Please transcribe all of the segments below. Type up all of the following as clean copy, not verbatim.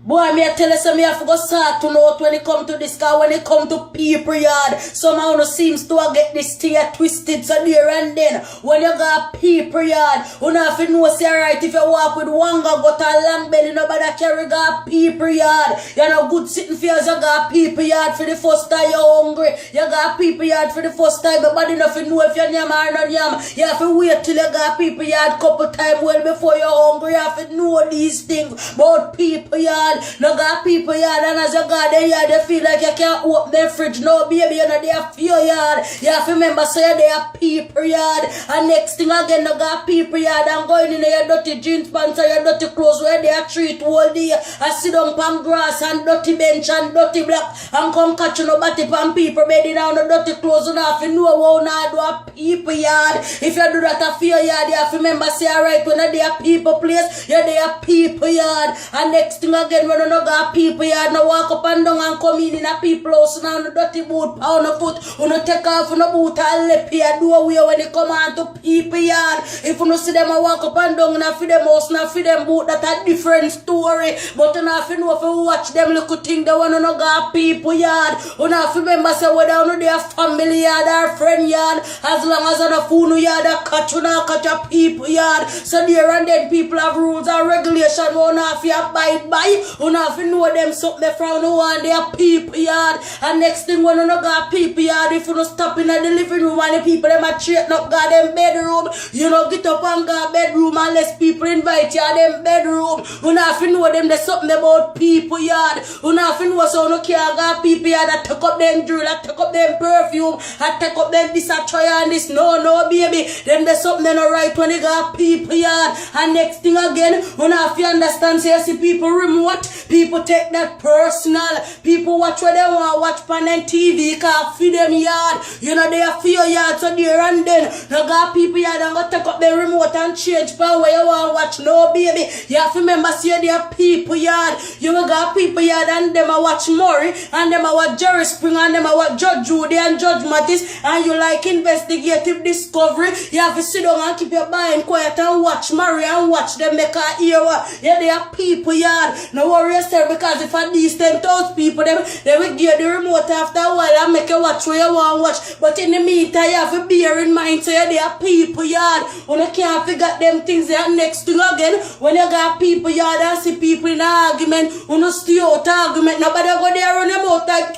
Boy, me I tell you, so me have to go start to note when it come to this, cause when it come to people yard, somehow no seems to get this thing twisted so there and then. When you got people yard, you know if you know say right, if you walk with one guy got a long belly, nobody carry got people yard. You know good sitting fears, you got people yard for the first time you're hungry. You got people yard for the first time, but body enough you know if you're yam or not yam. You have to wait till you got people yard couple time well before you're hungry. You have to know these things about people yard. No got people yard, and as you got there yard, you feel like you can't open their fridge. No, baby, you know they have fear yard. You have to remember, so they have people yard. And next thing again, no got people yard. I'm going in your dirty jeans pants and your dirty clothes where they are treat all day. I sit down pan grass and dirty bench and dirty block. And come catch no body pan people bedding down the dirty clothes. You have to know how now do a people yard. If you do that a fear yard, you have to remember, say alright, when they are people place, yeah, they are people yard. And next thing again, when you no got people yard, no walk up and down and come in a people house now, no dirty boot on the foot, you no take off no boot and lip here, do away when they come on to people yard. If you no see them a walk up and down and feed them house, and feed them boot, that a different story. But you have to know if you watch them little thing, the one you no got people yard. You have to remember, say whether you their family yard or friend yard, as long as you no fool no yard, a catch you not catch a people yard. So there and then people have rules and regulations, you have to abide by. You have to know them something from the one their people yard. And next thing when you no got people yard, if you no stop in the living room and the people them a straighten up got them bedroom, you know get up and go bedroom unless people invite you to them bedroom. You have to know them there's something about people yard. You have to know so you can't got people yard that take up them drill, that take up them perfume, that take up them this a try and this. No baby, them there's something no right when they got people yard. And next thing again, you have to understand, say you see people remote, people take that personal. People watch what they want to watch on TV, can't feed them yard. You know they are fear yard, so there and then you got people yard and go take up the remote and change power where you want to watch. No baby, you have to remember, see they are people yard. You got people yard and them a watch Murray and them a watch Jerry Spring and them a watch Judge Judy and Judge Mattis, and you like investigative discovery. You have to sit down and keep your mind quiet and watch Murray and watch them make a ear. Yeah, they are people yard. No worry yourself, because if at these 10,000 people, they will give the remote after a while and make you watch where you want to watch. But in the meantime, you have to bear in mind, so yeah, they are people yard. You can't forget them things there. Next thing again, when you got people yard and see people in an argument, you stay out argument. Nobody go there on them out like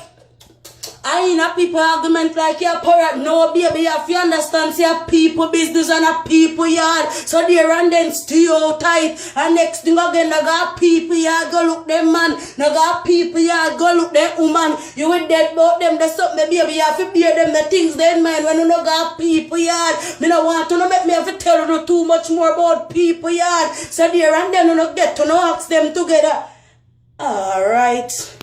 I ain't a people argument like you're parrot. No baby, you have to understand, say a people business and a people yard. So there and then stay out tight. And next thing again, they got people yard, go look them man. They got people yard, go look them woman. You will dead about them, there's something baby, you have to bear them the things then man. When you no got people yard, me no want to no make me have to tell you too much more about people yard. So there and then you no get to no ask them together. Alright.